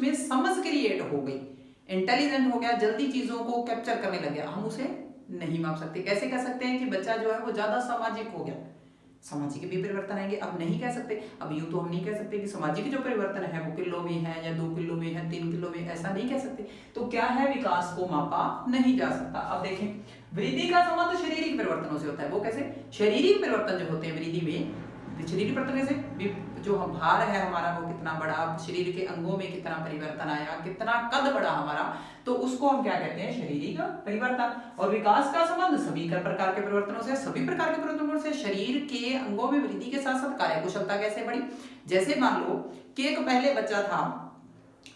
उसमें समझ क्रिएट हो गई, इंटेलिजेंट हो गया, जल्दी चीजों को कैप्चर करने लग गया, हम उसे नहीं माप सकते। कैसे कह सकते हैं कि बच्चा जो है वो ज्यादा सामाजिक हो गया, सामाजिक भी परिवर्तन आएंगे। अब नहीं कह सकते, अब यूं तो हम नहीं कह सकते कि सामाजिक जो परिवर्तन है वो किलो में है या 2 किलो में है, 3 किलो में, ऐसा नहीं कह सकते। तो क्या है, विकास को मापा नहीं जा सकता। अब देखें, वृद्धि का संबंध शारीरिक परिवर्तनों से होता है। वो कैसे? शारीरिक परिवर्तन जो होते हैं वृद्धि में, शारीरिक परिवर्तन कैसे, जो हम भार है हमारा वो कितना बढ़ा, शरीर के अंगों में कितना परिवर्तन आया, कितना कद बढ़ा हमारा, तो उसको हम क्या कहते हैं, शारीरिक परिवर्तन। और विकास का संबंध सभी प्रकार के परिवर्तनों से, सभी प्रकार के परिवर्तनों से शरीर के अंगों में वृद्धि के साथ साथ कार्य कुशलता कैसे बढ़ी। जैसे मान लो कि एक पहले बच्चा था,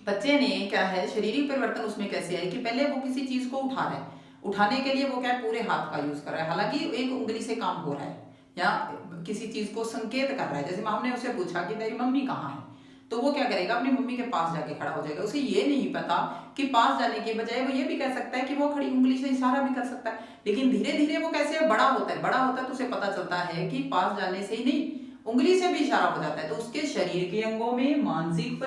बच्चे ने क्या है, शारीरिक परिवर्तन उसमें कैसे आए कि पहले वो किसी चीज को उठा रहा है, उठाने के लिए वो क्या पूरे हाथ का यूज कर रहा है, हालांकि एक उंगली से काम हो रहा है, या किसी चीज को संकेत कर रहा है। जैसे हमने उसे पूछा कि तेरी मम्मी कहाँ है, तो वो क्या करेगा, अपनी मम्मी के पास जाके खड़ा हो जाएगा। उसे ये नहीं पता कि पास जाने के बजाय वो ये भी कह सकता है कि वो खड़ी उंगली से इशारा भी कर सकता है। लेकिन धीरे धीरे वो कैसे बड़ा होता है, बड़ा होता है तो उसे पता चलता है कि पास जाने से ही नहीं, उंगली से भी इशारा हो जाता है। तो उसके शरीर के अंगों में मानसिक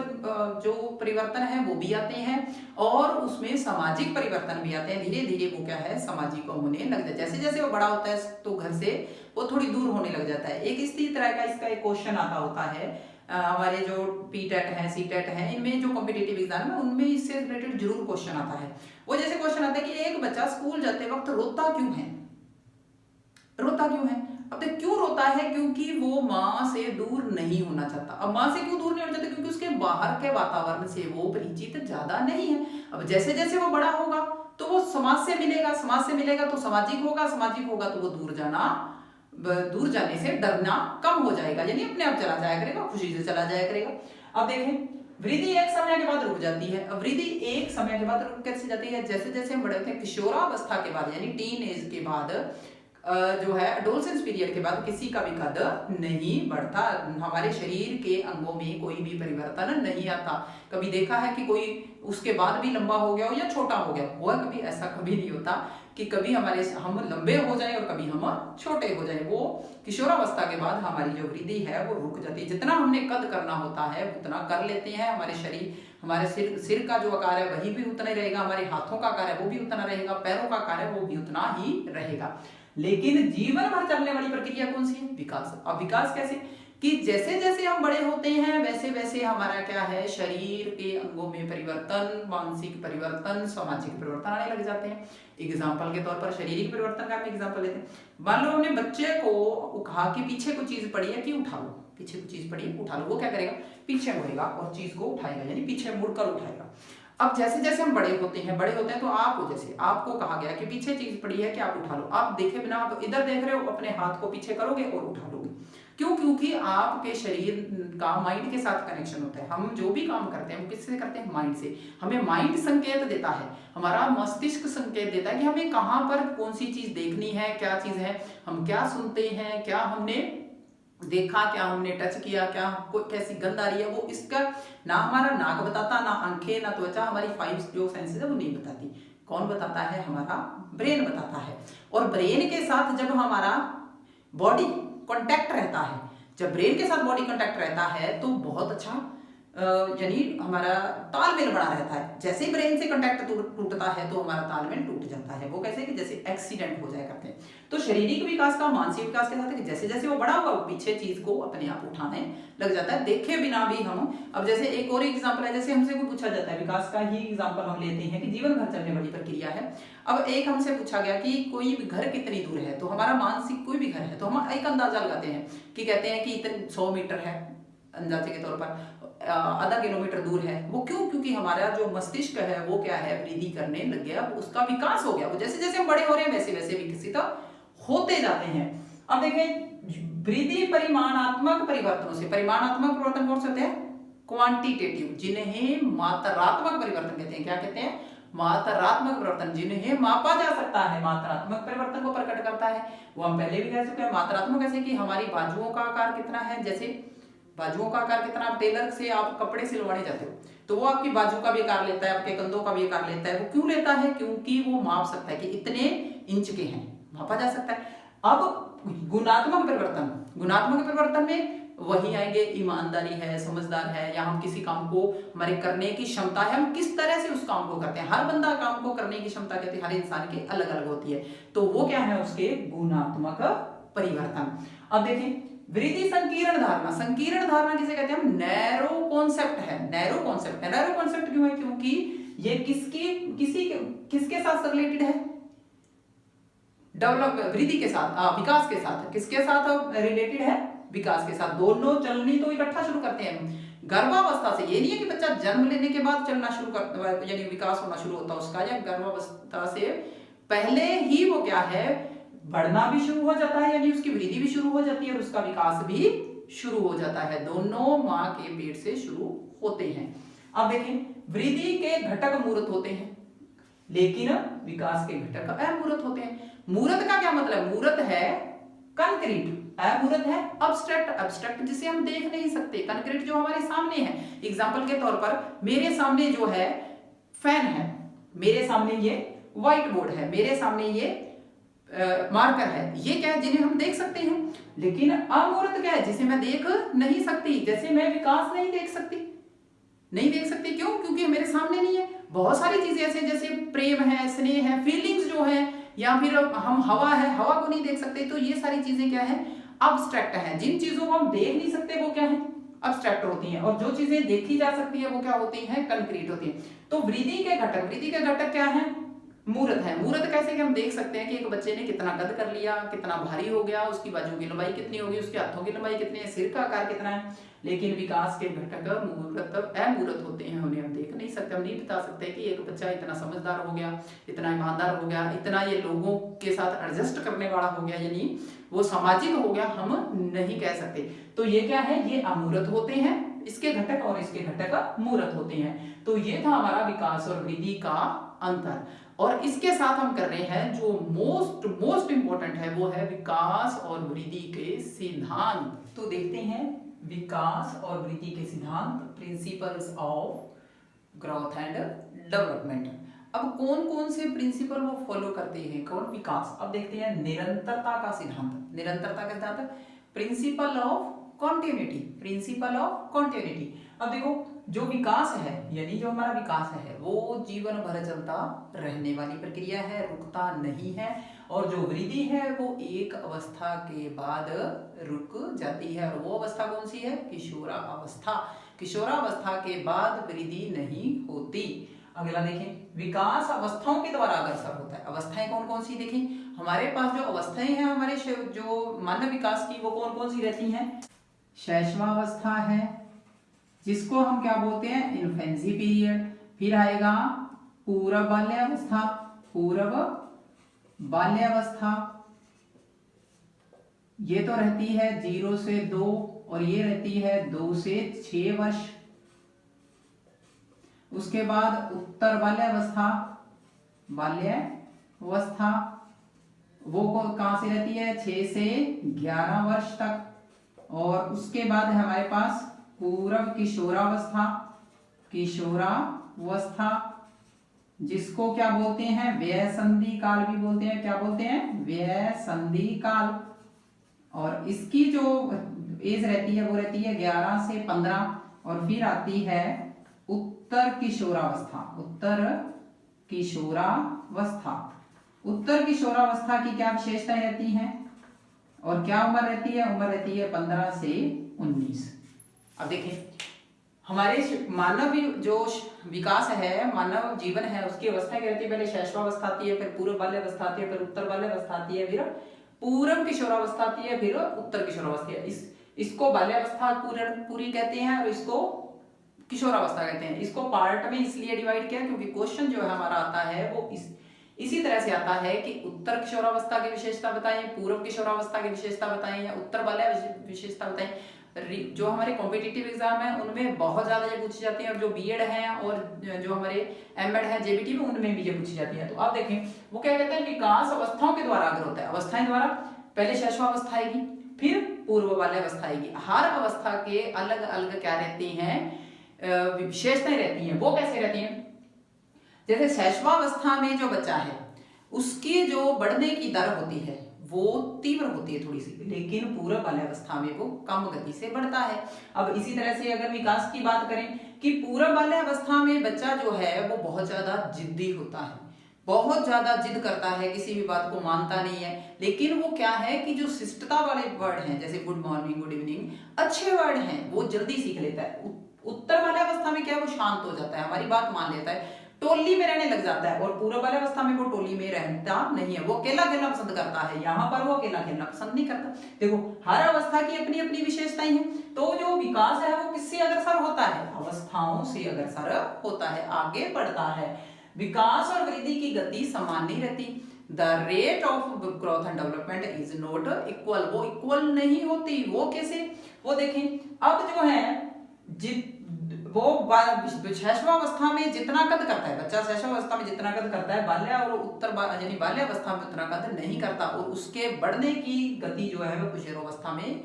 जो परिवर्तन है वो भी आते हैं, और उसमें सामाजिक परिवर्तन भी आते हैं। धीरे धीरे वो क्या है, सामाजिक होने लग जाता है। जैसे जैसे वो बड़ा होता है तो घर से वो थोड़ी दूर होने लग जाता है। एक इसी तरह का इसका एक क्वेश्चन आता होता है, हमारे जो पीटेट है, सीटेट है, इनमें जो कॉम्पिटिटिव एग्जाम है उनमें इससे रिलेटेड जरूर क्वेश्चन आता है। वो जैसे क्वेश्चन आता है कि एक बच्चा स्कूल जाते वक्त रोता क्यों है, रोता क्यों है। अब देख क्यों रोता है, क्योंकि वो माँ से दूर नहीं होना चाहता। अब माँ से क्यों दूर नहीं होना चाहता, क्योंकि उसके बाहर के वातावरण से वो परिचित ज्यादा नहीं है। अब जैसे जैसे वो बड़ा होगा तो वो समाज से मिलेगा, समाज से मिलेगा तो सामाजिक होगा, सामाजिक होगा तो वो दूर जाने से डरना कम हो जाएगा, यानी अपने आप चला जाया करेगा, खुशी से चला जाया करेगा। अब देखें, वृद्धि एक समय के बाद रुक जाती है। अब वृद्धि एक समय के बाद रुक कैसे जाती है, जैसे जैसे हम बड़े होते हैं, किशोरावस्था के बाद यानी टीन एज के बाद, जो है एडोलसेंस पीरियड के बाद किसी का भी कद नहीं बढ़ता, हमारे शरीर के अंगों में कोई भी परिवर्तन नहीं आता। कभी देखा है कि कोई उसके बाद भी लंबा हो गया हो या छोटा हो गया हो? कभी ऐसा कभी नहीं होता कि कभी हम लंबे हो जाएं और कभी हम छोटे हो जाएं। वो किशोरावस्था के बाद हमारी जो वृद्धि है वो रुक जाती है। जितना हमने कद करना होता है उतना कर लेते हैं। हमारे शरीर, हमारे सिर का जो आकार है वही भी उतना ही रहेगा, हमारे हाथों का आकार है वो भी उतना रहेगा, पैरों का आकार है वो भी उतना ही रहेगा। लेकिन जीवन भर चलने वाली प्रक्रिया कौन सी है? विकास। अब विकास कैसे कि जैसे जैसे हम बड़े होते हैं वैसे वैसे हमारा क्या है, शरीर के अंगों में परिवर्तन, मानसिक परिवर्तन, सामाजिक परिवर्तन आने लग जाते हैं। एग्जाम्पल के तौर पर शारीरिक परिवर्तन का हम एग्जाम्पल लेते हैं। मान लो हमने बच्चे को कहा कि पीछे कुछ चीज पड़ी है कि उठा लो, पीछे कुछ चीज पड़ी है उठा लो, वो क्या करेगा, पीछे मुड़ेगा और चीज को उठाएगा, यानी पीछे मुड़कर उठाएगा। अब जैसे जैसे हम बड़े होते हैं तो आप, जैसे आपको कहा गया कि पीछे चीज पड़ी है कि आप उठा लो, आप देखे बिना आप इधर देख रहे हो, अपने हाथ को पीछे करोगे और उठा लोगे। क्यों? क्योंकि आपके शरीर का माइंड के साथ कनेक्शन होता है। हम जो भी काम करते हैं हम किससे करते हैं? माइंड से। हमें माइंड संकेत देता है, हमारा मस्तिष्क संकेत देता है कि हमें कहाँ पर कौन सी चीज देखनी है, क्या चीज है, हम क्या सुनते हैं, क्या हमने देखा, क्या हमने टच किया, क्या कैसी गंध आ रही है, वो इसका ना हमारा नाक बताता, ना आंखें, ना त्वचा, हमारी 5 जो सेंसेस है वो नहीं बताती। कौन बताता है? हमारा ब्रेन बताता है। और ब्रेन के साथ जब हमारा बॉडी कांटेक्ट रहता है, जब ब्रेन के साथ बॉडी कांटेक्ट रहता है तो बहुत अच्छा यानी हमारा तालमेल बना रहता है। जैसे ही ब्रेन से कांटेक्ट टूटता है तो हमारा तालमेल टूट जाता है। वो कैसे कि जैसे एक्सीडेंट हो जाया करते हैं। तो शारीरिक विकास का मानसिक विकास के साथ है कि जैसे जैसे वो बड़ा हुआ वो पीछे चीज को अपने आप उठाने लग जाता है, देखे बिना भी हम। अब जैसे एक और एग्जाम्पल है, जैसे हमसे कोई पूछा जाता है, विकास का ही एग्जाम्पल हम लेते हैं कि जीवन भर चलने वाली प्रक्रिया है। अब एक हमसे पूछा गया कि कोई भी घर कितनी दूर है, तो हमारा मानसिक कोई भी घर है तो हम एक अंदाजा लगाते हैं कि कहते हैं कि इतने 100 मीटर है, अंदाजे के तौर पर आधा किलोमीटर दूर है। वो क्यों? क्योंकि हमारा जो मस्तिष्क है वो क्या है, वृद्धि करने लग गया, उसका विकास हो गया। वो जैसे जैसे हम बड़े हो रहे हैं वैसे वैसे विकसित होते जाते हैं। अब देखें, वृद्धि परिमाणात्मक परिवर्तनों से, परिमाणात्मक परिवर्तन कौन से होते हैं? क्वांटिटेटिव, जिन्हें मात्रात्मक परिवर्तन कहते हैं। क्या कहते हैं? मात्रात्मक परिवर्तन, जिन्हें मापा जा सकता है, मात्रात्मक परिवर्तन को प्रकट करता है। वो हम पहले भी कह चुके हैं। मात्रात्मक ऐसे कि हमारी बाजुओं का आकार कितना है, जैसे बाजुओं का आकार कितना, आप टेलर से आप कपड़े सिलवाने जाते हो तो वो आपकी बाजू का भी आकार लेता है, आपके कंधों का भी आकार लेता है। वो क्यों लेता है? क्योंकि वो माप सकता है कि इतने इंच के हैं, मापा जा सकता है। अब गुणात्मक परिवर्तन, गुणात्मक परिवर्तन में वही आएंगे। ईमानदारी है, समझदार है, या हम किसी काम को हमारे करने की क्षमता है, हम किस तरह से उस काम को करते हैं। हर बंदा काम को करने की क्षमता कहते हैं हर इंसान की अलग अलग होती है, तो वो क्या है उसके गुणात्मक परिवर्तन। अब देखें वृद्धि संकीर्ण धारणा। संकीर्ण धारणा किसे कहते हैं हम? नैरो कॉन्सेप्ट है। नैरो कॉन्सेप्ट है। नैरो कॉन्सेप्ट क्यों है? क्योंकि ये किसके साथ रिलेटेड है? डेवलप वृद्धि के साथ, विकास के साथ। किसके साथ रिलेटेड है? विकास के साथ। दोनों चलनी तो इकट्ठा शुरू करते हैं गर्भावस्था से। ये नहीं है कि बच्चा जन्म लेने के बाद चलना शुरू करता है, यानी विकास होना शुरू होता है उसका, या गर्भावस्था से पहले ही वो क्या है, बढ़ना भी शुरू हो जाता है, यानी उसकी वृद्धि भी शुरू हो जाती है और उसका विकास भी शुरू हो जाता है। दोनों मां के पेट से शुरू होते हैं। अब देखें वृद्धि के घटक मूर्त होते हैं, लेकिन विकास के घटक अमूर्त होते हैं। मूर्त का क्या मतलब? मूर्त है कंक्रीट, अमूर्त है अब्स्ट्रैक्ट। अब्स्ट्रैक्ट जिसे हम देख नहीं सकते, कंक्रीट जो हमारे सामने है। एग्जांपल के तौर पर मेरे सामने जो है फैन है, मेरे सामने ये व्हाइट बोर्ड है, मेरे सामने ये मार्कर है, ये क्या है? जिन्हें हम देख सकते हैं। लेकिन अमूर्त क्या है? जिसे मैं देख नहीं सकती। जैसे मैं विकास नहीं देख सकती, नहीं देख सकती क्यों? क्योंकि मेरे सामने नहीं है। बहुत सारी चीजें ऐसे जैसे प्रेम है, स्नेह है, फीलिंग्स जो है, या फिर हम हवा है, हवा को नहीं देख सकते। तो ये सारी चीजें क्या है? अब्स्ट्रैक्ट है। जिन चीजों को हम देख नहीं सकते वो क्या है? अब्स्ट्रैक्ट होती हैं। और जो चीजें देखी जा सकती है वो क्या होती हैं? कंक्रीट होती हैं। तो वृद्धि के घटक क्या है? मूर्त है। मूर्त कैसे कि हम देख सकते हैं कि एक बच्चे ने कितना कद कर लिया, कितना भारी हो गया, उसकी बाजू की लंबाई कितनी होगी, उसके हाथों की लंबाई कितनी है, सिर का आकार कितना है। लेकिन विकास के घटक अमूर्त होते हैं, उन्हें हम देख नहीं सकते। हम नहीं बता सकते कि एक बच्चा इतना समझदार हो गया, इतना ईमानदार हो गया, इतना ये लोगों के साथ एडजस्ट करने वाला हो गया, यानी वो सामाजिक हो गया, हम नहीं कह सकते। तो ये क्या है? ये अमूर्त होते हैं इसके घटक, और इसके घटक मूर्त होते हैं। तो ये था हमारा विकास और वृद्धि का अंतर। और इसके साथ हम कर रहे हैं जो मोस्ट इंपॉर्टेंट है, वो है विकास और वृद्धि के सिद्धांत। तो देखते हैं विकास और वृद्धि के सिद्धांत, principles of growth and development. अब कौन कौन से प्रिंसिपल वो फॉलो करते हैं? कौन? विकास। अब देखते हैं निरंतरता का सिद्धांत। निरंतरता का सिद्धांत, principle of continuity. Principle of continuity. अब देखो जो विकास है, यानी जो हमारा विकास है, वो जीवन भर चलता रहने वाली प्रक्रिया है, रुकता नहीं है। और जो वृद्धि है वो एक अवस्था के बाद रुक जाती है, और वो अवस्था कौन सी है? किशोरावस्था। किशोरावस्था के बाद वृद्धि नहीं होती। अगला देखें, विकास अवस्थाओं के द्वारा अग्रसर होता है। अवस्थाएं कौन कौन सी? देखें हमारे पास जो अवस्थाएं हैं हमारे जो मानव विकास की, वो कौन कौन सी रहती हैं? शैशवावस्था है, जिसको हम क्या बोलते हैं? Infancy period. फिर आएगा पूर्व बाल्यावस्था। पूर्व बाल्यावस्था ये तो रहती है 0 से 2, और ये रहती है 2 से 6 वर्ष। उसके बाद उत्तर बाल्यावस्था। बाल्यावस्था वो कहां से रहती है? 6 से 11 वर्ष तक। और उसके बाद है हमारे पास पूर्व किशोरावस्था। किशोरावस्था जिसको क्या बोलते हैं? व्यसंधि काल भी बोलते हैं। क्या बोलते हैं? व्यसंधि काल। और इसकी जो एज रहती है वो रहती है 11 से 15। और फिर आती है उत्तर किशोरावस्था। उत्तर किशोरावस्था। उत्तर किशोरावस्था की क्या विशेषताएं रहती हैं और क्या उम्र रहती है? उम्र रहती है 15 से 19। अब देखें हमारे मानव जो विकास है, मानव जीवन है, उसकी अवस्था क्या रहती है? पहले शैशवावस्था आती है, फिर पूर्व बाल्यावस्था आती है, फिर उत्तर बाल्यावस्था आती है, फिर पूर्व किशोरावस्था आती है, फिर उत्तर किशोरावस्था। इसको बाल्यावस्था पूरी कहते हैं और इसको किशोरावस्था कहते हैं। इसको पार्ट में इसलिए डिवाइड किया क्योंकि क्वेश्चन जो है हमारा आता है वो इसी तरह से आता है कि उत्तर किशोरावस्था की विशेषता बताएं, पूर्व किशोरावस्था की विशेषता बताएं, या उत्तर बाल्या विशेषता बताएं। जो हमारे कॉम्पिटिटिव एग्जाम है उनमें बहुत ज्यादा ये पूछी जाती है, और जो बीएड है और जो हमारे एमएड है जेबीटी में, उनमें भी ये पूछी जाती है। तो आप देखें वो क्या कहते हैं? विकास अवस्थाओं के द्वारा अग्र होता है। अवस्थाएं द्वारा पहले शैशवावस्था आएगी, फिर पूर्व बाल्यावस्था आएगी। हर अवस्था के अलग अलग क्या रहती हैं? विशेषताएं रहती हैं। वो कैसे रहती हैं? जैसे शैशवावस्था में जो बच्चा है उसकी जो बढ़ने की दर होती है वो तीव्र होती है थोड़ी सी, लेकिन पूर्व बाल्यावस्था में वो कम गति से बढ़ता है। अब इसी तरह से अगर विकास की बात करें कि पूर्व बाल्यावस्था में बच्चा जो है वो बहुत ज्यादा जिद्दी होता है, बहुत ज्यादा जिद करता है, किसी भी बात को मानता नहीं है। लेकिन वो क्या है कि जो शिष्टता वाले वर्ड हैं जैसे गुड मॉर्निंग, गुड इवनिंग, अच्छे वर्ड हैं, वो जल्दी सीख लेता है। उत्तर बाल्यावस्था में क्या है, वो शांत हो जाता है, हमारी बात मान लेता है, टोली में रहने लग जाता है। और पूर्व बाल्यावस्था में वो टोली में रहता नहीं है, वो अकेला खेलना पसंद करता है। यहाँ पर वो अकेला खेलना पसंद नहीं करता। देखो, हर अवस्था की अपनी अपनी विशेषताएं हैं। तो जो विकास है वो किससे अग्रसर होता है, अवस्थाओं से अग्रसर होता है, आगे बढ़ता है। विकास और वृद्धि की गति समान नहीं रहती। The rate of growth and development is not equal, वो इक्वल नहीं होती। वो कैसे, वो देखें, अब जो है वो शैशवावस्था में जितना कद करता है बच्चा, शैशवावस्था में जितना कद करता है, बाल्य और उत्तर यानी बाल्यावस्था में उतना कद नहीं करता, और उसके बढ़ने की गति जो है वो किशोरावस्था में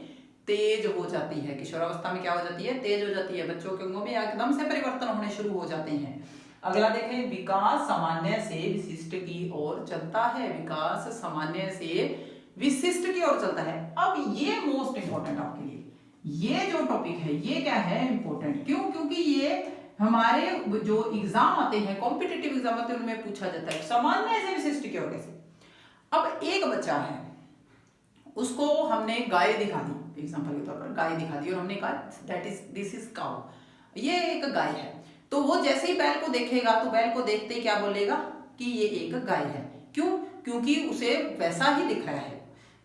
तेज हो जाती है। किशोरावस्था में क्या हो जाती है, तेज हो जाती है। बच्चों के अंगों में एकदम से परिवर्तन होने शुरू हो जाते हैं। अगला देखें, विकास सामान्य से विशिष्ट की ओर चलता है। विकास सामान्य से विशिष्ट की ओर चलता है। अब ये मोस्ट इंपॉर्टेंट आपके लिए, ये जो टॉपिक है ये क्या है, इंपॉर्टेंट। क्यों, क्योंकि ये हमारे जो एग्जाम आते हैं, कॉम्पिटिटिव एग्जाम आते हैं, उनमें पूछा जाता है सामान्य से विशिष्ट की ओर कैसे। अब एक बच्चा है, उसको हमने गाय दिखा दी, एग्जांपल के तौर पर गाय दिखा दी, और हमने कहा दिस इज काउ, ये एक गाय है। तो वो जैसे ही बैल को देखेगा तो बैल को देखते ही क्या बोलेगा कि ये एक गाय है। क्यों, क्योंकि उसे वैसा ही दिख रहा है,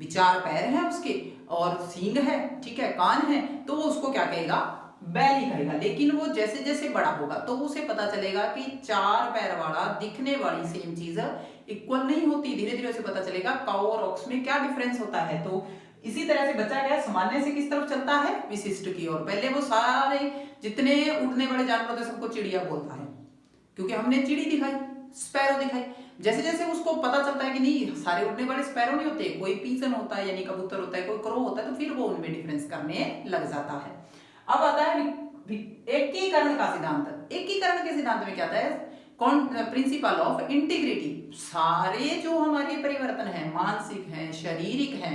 विचार पैर हैं उसके और सींग है, ठीक है, कान है, तो वो उसको क्या कहेगा, बैल ही कहेगा। लेकिन वो जैसे जैसे बड़ा होगा तो उसे पता चलेगा कि चार पैर वाला दिखने वाली सेम चीज इक्वल नहीं होती। धीरे धीरे उसे पता चलेगा काऊ और ऑक्स में क्या डिफरेंस होता है। तो इसी तरह से बच्चा क्या सामान्य से किस तरफ चलता है, विशिष्ट की ओर। पहले वो सारे जितने उड़ने वाले जानवर होते सबको चिड़िया बोलता है, क्योंकि हमने चिड़ी दिखाई, स्पैरो दिखाई। जैसे जैसे उसको पता चलता है कि नहीं सारे उड़ने वाले स्पैरो नहीं होते, कोई पीजन होता है यानी कबूतर होता है, कोई क्रो होता है, तो फिर वो उनमें डिफरेंस करने लग जाता है। अब आता है एकीकरण का सिद्धांत। एकीकरण के सिद्धांत में क्या आता है, प्रिंसिपल ऑफ इंटीग्रिटी। सारे जो हमारे परिवर्तन है, मानसिक है, शारीरिक है,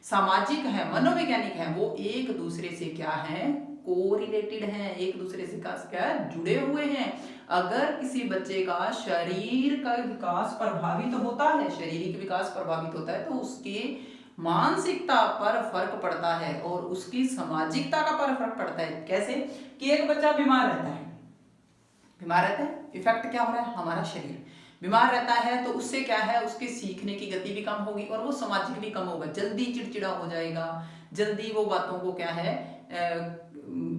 सामाजिक है, मनोवैज्ञानिक है, वो एक दूसरे से क्या है, कोरिलेटेड हैं, एक दूसरे से क्या जुड़े हुए हैं। अगर किसी बच्चे का शरीर का विकास प्रभावित होता है, शारीरिक विकास प्रभावित होता है, तो उसके मानसिकता पर फर्क पड़ता है और उसकी सामाजिकता का पर फर्क पड़ता है। कैसे कि एक बच्चा बीमार रहता है, इफेक्ट क्या हो रहा है, हमारा शरीर बीमार रहता है, तो उससे क्या है, उसके सीखने की गति भी कम होगी और वो सामाजिक भी कम होगा, जल्दी चिड़चिड़ा हो जाएगा, जल्दी वो बातों को क्या है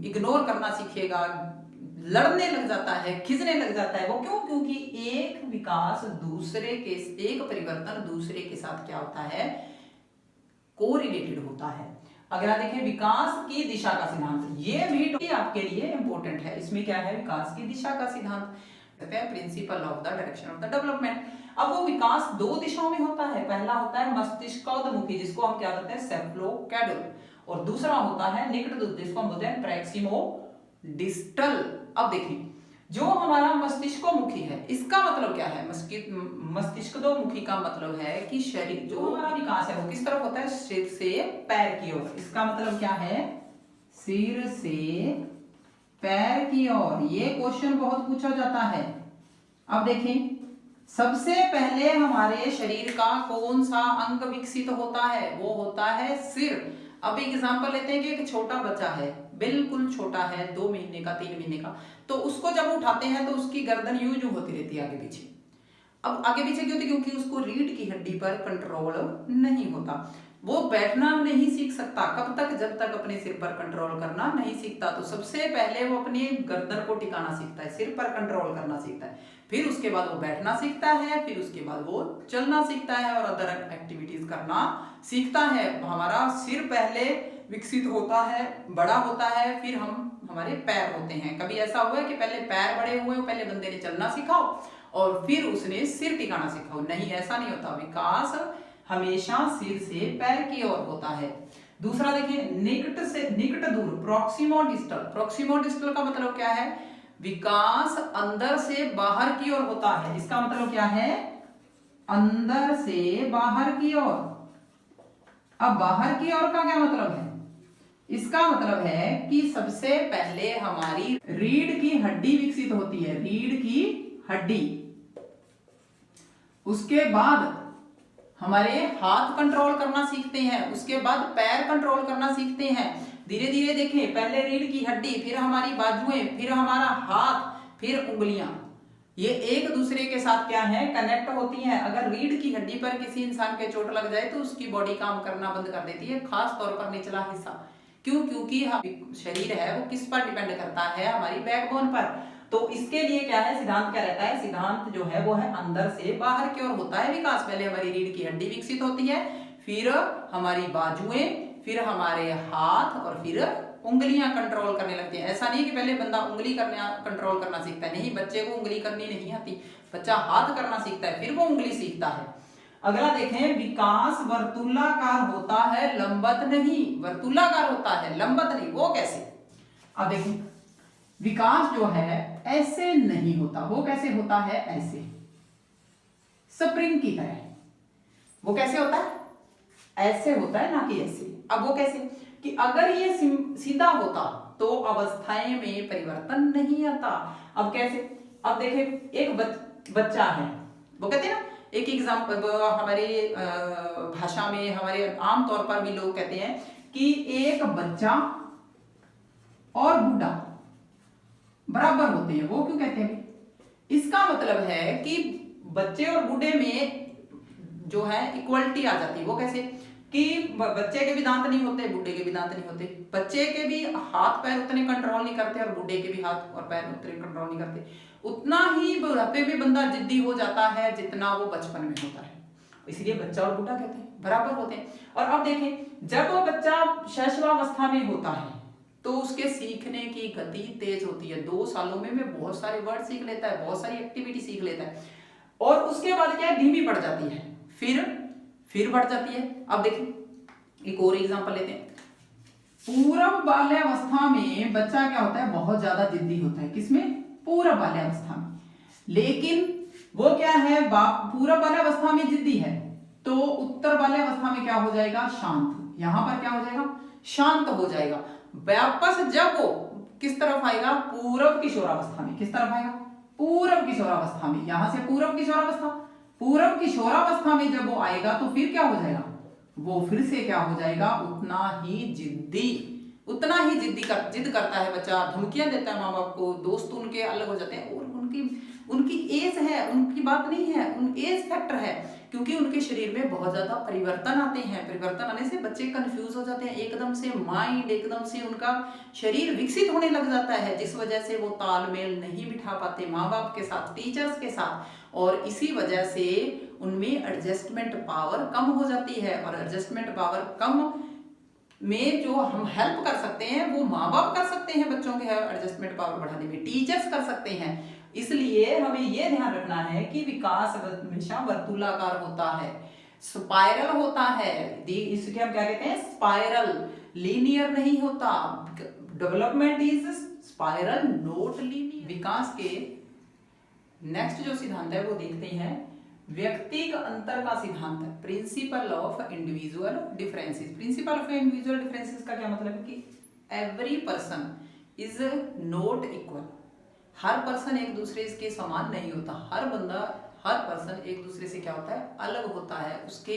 इग्नोर करना सीखेगा, लड़ने लग जाता है, खिंचने लग जाता है। वो क्यों, क्योंकि एक विकास दूसरे के, एक परिवर्तन दूसरे के साथ क्या होता है, कोरिलेटेड होता है। अगला देखें, विकास की दिशा का सिद्धांत। ये भी आपके लिए इंपॉर्टेंट है। इसमें क्या है, विकास की दिशा का सिद्धांत, principle of the direction of the development. अब वो विकास दो दिशाओं में होता है। पहला होता है मस्तिष्कोद्मुखी, जिसको हम क्या कहते हैं, सेफलोकैडल, और दूसरा होता है निकट, जिसको हम बोलते हैं प्रैक्सिमो डिस्टल। अब देखिए, जो हमारा मस्तिष्कोमुखी है, इसका मतलब क्या है, मस्तिष्कोमुखी का मतलब है कि शरीर जो हमारा विकास है वो किस तरफ होता है, सिर से पैर की ओर। इसका मतलब क्या है, सिर से पैर की ओर। ये क्वेश्चन बहुत पूछा जाता है। अब देखें, सबसे पहले हमारे शरीर का कौन सा अंग विकसित होता है, वो होता है सिर। अब एग्जांपल लेते हैं कि एक छोटा बच्चा है, बिल्कुल छोटा है, 2 महीने का, 3 महीने का, तो उसको जब उठाते हैं तो उसकी गर्दन यूं यूं होती रहती है आगे पीछे। अब आगे पीछे क्यों होती, क्योंकि उसको रीढ़ की हड्डी पर कंट्रोल नहीं होता, वो बैठना नहीं सीख सकता। कब तक, जब तक अपने सिर पर कंट्रोल करना नहीं सीखता। तो सबसे पहले वो अपनी गर्दन को टिकाना सीखता है, सिर पर कंट्रोल करना सीखता है, फिर उसके बाद वो बैठना सीखता है, फिर उसके बाद वो चलना सीखता है और अदर एक्टिविटीज करना सीखता है। हमारा सिर पहले विकसित होता है, बड़ा होता है, फिर हमारे पैर होते हैं। कभी ऐसा हुआ है कि पहले पैर बड़े हुए हो, पहले बंदे ने चलना सीखाओ और फिर उसने सिर टिकाना सीखाओ? नहीं, ऐसा नहीं होता। विकास हमेशा सिर से पैर की ओर होता है। दूसरा देखिए, निकट से निकट दूर, प्रॉक्सिमो डिस्टल। प्रॉक्सिमो डिस्टल का मतलब क्या है, विकास अंदर से बाहर की ओर होता है। इसका मतलब क्या है, अंदर से बाहर की ओर। अब बाहर की ओर का क्या मतलब है? इसका मतलब है कि सबसे पहले हमारी रीढ़ की हड्डी विकसित होती है, रीढ़ की हड्डी। उसके बाद हमारे हाथ कंट्रोल करना सीखते हैं, उसके बाद पैर कंट्रोल करना सीखते हैं। धीरे धीरे देखें, पहले रीढ़ की हड्डी, फिर हमारी बाजुएं, फिर हमारा हाथ, फिर उंगलियां, ये एक दूसरे के साथ क्या है, कनेक्ट होती हैं। अगर रीढ़ की हड्डी पर किसी इंसान के चोट लग जाए तो उसकी बॉडी काम करना बंद कर देती है, खास तौर पर निचला हिस्सा। क्यों? क्योंकि शरीर है वो किस पर डिपेंड करता है, हमारी बैकबोन पर। तो इसके लिए क्या है, सिद्धांत क्या रहता है, सिद्धांत जो है वो है अंदर से बाहर की ओर होता है विकास। पहले हमारी रीढ़ की हड्डी विकसित होती है, फिर हमारी बाजुएं, फिर हमारे हाथ और फिर उंगलियां कंट्रोल करने लगती हैं। ऐसा नहीं कि पहले बंदा उंगली कंट्रोल करना सीखता है, नहीं, बच्चे को उंगली करनी नहीं आती, बच्चा हाथ करना सीखता है, फिर वो उंगली सीखता है। अगला देखें, विकास वर्तुलाकार होता है, लंबवत नहीं। वर्तुलाकार होता है, लंबवत नहीं। वो कैसे? अब देखें, विकास जो है ऐसे नहीं होता, वो कैसे होता है, ऐसे, स्प्रिंग की तरह। वो कैसे होता है? ऐसे होता है, ना कि ऐसे। अब वो कैसे कि अगर ये सीधा होता तो अवस्थाएं में परिवर्तन नहीं आता। अब कैसे? अब देखें, एक बच्चा है, वो कहते हैं ना, एक एग्जाम्पल हमारे भाषा में, हमारे आम तौर पर भी लोग कहते हैं कि एक बच्चा और बूढ़ा बराबर होते हैं। वो क्यों कहते हैं? इसका मतलब है कि बच्चे और बूढ़े में जो है इक्वलिटी आ जाती है। वो कैसे कि बच्चे के भी दांत नहीं होते, बूढ़े के भी दांत नहीं होते, बच्चे के भी हाथ पैर उतने कंट्रोल नहीं करते और बूढ़े के भी हाथ और पैर उतने कंट्रोल नहीं करते। उतना ही बुढ़ापे में बंदा जिद्दी हो जाता है जितना वो बचपन में होता है। इसलिए बच्चा और बूढ़ा कहते हैं, बराबर होते हैं। और अब देखें, जब वो बच्चा शैशवावस्था में होता है तो उसके सीखने की गति तेज होती है। 2 सालों में बहुत सारे वर्ड सीख लेता है, बहुत सारी एक्टिविटी सीख लेता है। और उसके बाद क्या है, धीमी पड़ जाती है, फिर बढ़ जाती है। अब देखिए, एक और एग्जांपल लेते हैं। पूर्व बाल्यावस्था में बच्चा क्या होता है, बहुत ज्यादा जिद्दी होता है। किसमें? पूर्व बाल्यावस्था में। लेकिन वो क्या है, पूर्व बाल्यावस्था में जिद्दी है तो उत्तर बाल्यावस्था में क्या हो जाएगा, शांत। यहां पर क्या हो जाएगा, शांत हो जाएगा। वापस जब वो किस तरफ आएगा, पूर्व किशोरावस्था में। किस तरफ आएगा? पूर्व किशोरावस्था में। यहां से पूर्व किशोरावस्था, पूर्व किशोरावस्था में जब वो आएगा तो फिर क्या हो जाएगा, वो फिर से क्या हो जाएगा, उतना ही जिद करता है बच्चा, धमकियां देता है माँ बाप को, दोस्त उनके अलग हो जाते हैं। और उनकी एज है, उनकी बात नहीं है, उन एज फैक्टर है, क्योंकि उनके शरीर में बहुत ज्यादा परिवर्तन आते हैं। परिवर्तन आने से बच्चे कंफ्यूज हो जाते हैं, एकदम से माइंड, एकदम से उनका शरीर विकसित होने लग जाता है, जिस वजह से वो तालमेल नहीं बिठा पाते माँ बाप के साथ, टीचर्स के साथ। और इसी वजह से उनमें एडजस्टमेंट पावर कम हो जाती है। और एडजस्टमेंट पावर कम में जो हम हेल्प कर सकते हैं वो माँ बाप कर सकते हैं, बच्चों के एडजस्टमेंट पावर बढ़ाने में टीचर्स कर सकते हैं। इसलिए हमें यह ध्यान रखना है कि विकास हमेशा वर्तुलाकार होता है, स्पाइरल होता है। इसके हम क्या कहते हैं, स्पाइरल, लीनियर नहीं होता। Development is spiral, not linear. विकास के नेक्स्ट जो सिद्धांत है वो देखते हैं, व्यक्तिगत अंतर का सिद्धांत है, principle of individual differences. Principle of individual differences का क्या मतलब है कि every person is not equal. Her person एक दूसरे के समान नहीं होता। हर पर्सन एक दूसरे से क्या होता है, अलग होता है। उसके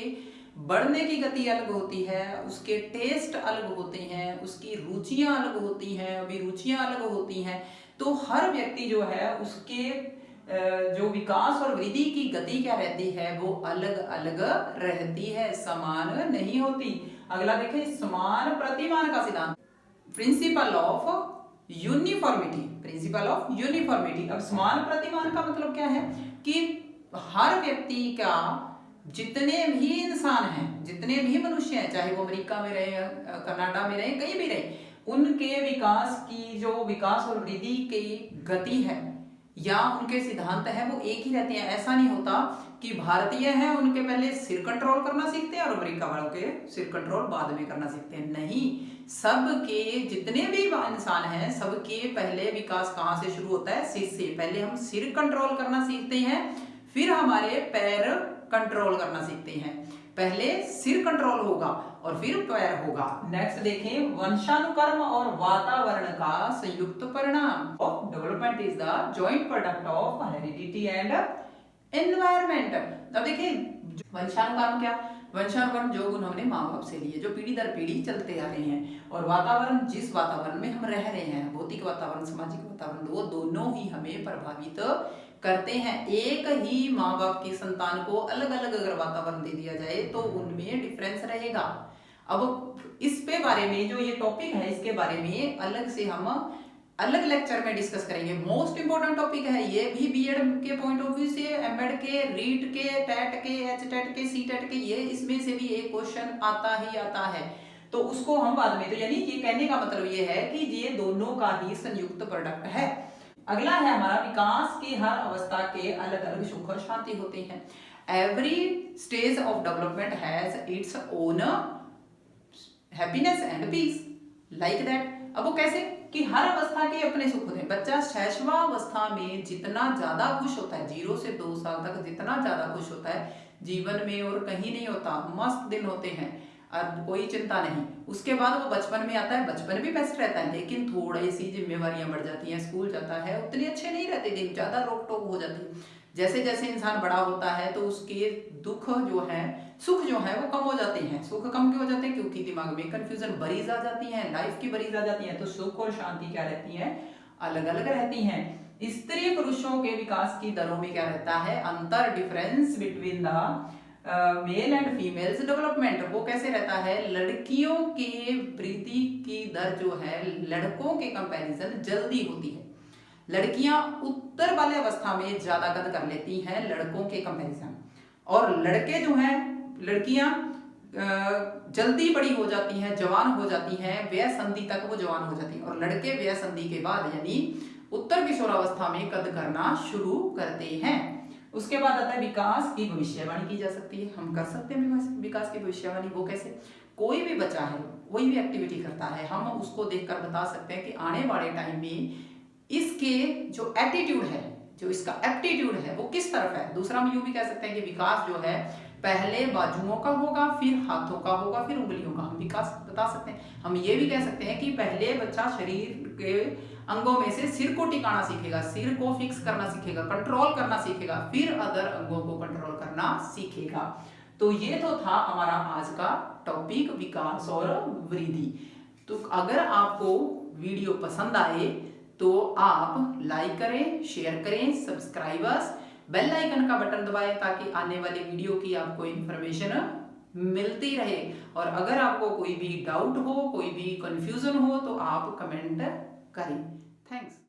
बढ़ने की गति अलग होती है, उसके टेस्ट अलग होते हैं, उसकी रुचियां अलग होती हैं, अभिरुचियां अलग होती हैं। तो हर व्यक्ति जो है उसके जो विकास और वृद्धि की गति क्या रहती है, वो अलग अलग रहती है, समान नहीं होती। अगला देखें, समान प्रतिमान का सिद्धांत, principle of uniformity. Principle of uniformity. अब समान प्रतिमान का मतलब क्या है कि हर व्यक्ति का, जितने भी इंसान हैं, जितने भी मनुष्य हैं, चाहे वो अमेरिका में रहे, कनाडा में रहे, कहीं भी रहे, उनके विकास की जो विकास और वृद्धि की गति है या उनके सिद्धांत है वो एक ही रहते हैं। ऐसा नहीं होता कि भारतीय हैं उनके पहले सिर कंट्रोल करना सीखते हैं और अमेरिका वालों के सिर कंट्रोल बाद में करना सीखते हैं। नहीं, सबके जितने भी इंसान हैं सबके पहले विकास कहाँ से शुरू होता है, सिर से। पहले हम सिर कंट्रोल करना सीखते हैं, फिर हमारे पैर कंट्रोल करना सीखते हैं, पहले सिर कंट्रोल होगा और फिर पैर होगा। नेक्स्ट देखें, वंशानुक्रम और वातावरण का संयुक्त परिणाम। Development is the joint product of heredity and environment. अब देखिए वंशानुक्रम क्या, वंशानुक्रम जो गुण हमने माँ बाप से लिए, जो पीढ़ी दर पीढ़ी चलते आ रहे हैं, और वातावरण जिस वातावरण में हम रह रहे हैं, भौतिक वातावरण सामाजिक वातावरण, वो दोनों ही हमें प्रभावित करते हैं। एक ही माँ बाप की संतान को अलग अलग अगर वातावरण दे दिया जाए तो उनमें डिफरेंस रहेगा। अब इस पे बारे में जो ये टॉपिक है इसके बारे में अलग से हम अलग लेक्चर में डिस्कस करेंगे। मोस्ट इंपोर्टेंट टॉपिक है ये भी बीएड के पॉइंट ऑफ व्यू से, एमएड के, रीट के, टेट के, एचटेट के, सीटेट के, ये इसमें से भी एक क्वेश्चन आता ही आता है। तो उसको हम बाद में, तो यानी ये कहने का मतलब ये है कि ये दोनों का ही संयुक्त प्रोडक्ट है। अगला है हमारा, विकास की हर अवस्था के अलग अलग सुख और शांति होते हैं। Every stage of development has its own happiness and peace, like that. अब वो कैसे कि हर अवस्था के अपने सुख होते हैं। बच्चा शैशवावस्था में जितना ज्यादा खुश होता है, 0 से 2 साल तक जितना ज्यादा खुश होता है जीवन में और कहीं नहीं होता, मस्त दिन होते हैं और कोई चिंता नहीं। उसके बाद वो बचपन में आता है, बचपन भी बेस्ट रहता है, लेकिन थोड़ी सी जिम्मेवारियां बढ़ जाती हैं, स्कूल जाता है, उतने अच्छे नहीं रहते दिन, ज्यादा रोक टोक हो जाती है। जैसे जैसे इंसान बड़ा होता है तो उसके दुख जो है, सुख जो है वो कम हो जाते हैं। सुख कम क्यों हो जाते हैं? क्योंकि दिमाग में कंफ्यूजन बरीज आ जाती है, लाइफ की बरीज आ जाती है, तो सुख और शांति क्या रहती है? अलग अलग रहती हैं। स्त्री पुरुषों के विकास की दरों में क्या रहता है? अंतर, difference between the male and females development. वो कैसे रहता है? लड़कियों के वृद्धि की दर जो है लड़कों के कंपैरिजन जल्दी होती है। लड़कियां उत्तर वाले अवस्था में ज्यादा कद कर लेती हैं लड़कों के कंपैरिजन, और लड़के जो हैं, लड़कियां जल्दी बड़ी हो जाती हैं, जवान हो जाती हैं, व्यय संधि तक वो जवान हो जाती हैं, और लड़के व्यय संधि के बाद यानी उत्तर किशोरावस्था में कद करना शुरू करते हैं। उसके बाद आता है विकास की भविष्यवाणी की जा सकती है। हम कर सकते हैं विकास की भविष्यवाणी। वो कैसे? कोई भी बच्चा है, कोई भी एक्टिविटी करता है, हम उसको देखकर बता सकते हैं कि आने वाले टाइम में इसके जो एटीट्यूड है, जो इसका एप्टीट्यूड है, वो किस तरफ है। दूसरा हम यूं भी कह सकते हैं कि विकास जो है पहले बाजुओं का होगा, फिर हाथों का होगा, फिर उंगलियों का, हम विकास बता सकते हैं। हम ये भी कह सकते हैं कि पहले बच्चा शरीर के अंगों में से सिर को टिकाना सीखेगा, सिर को फिक्स करना सीखेगा, कंट्रोल करना सीखेगा, फिर अदर अंगों को कंट्रोल करना सीखेगा। तो ये तो था हमारा आज का टॉपिक, विकास और वृद्धि। तो अगर आपको वीडियो पसंद आए तो आप लाइक करें, शेयर करें, सब्सक्राइबर्स, बेल आइकन का बटन दबाएं ताकि आने वाले वीडियो की आपको इंफॉर्मेशन मिलती रहे। और अगर आपको कोई भी डाउट हो, कोई भी कंफ्यूजन हो तो आप कमेंट करें। थैंक्स।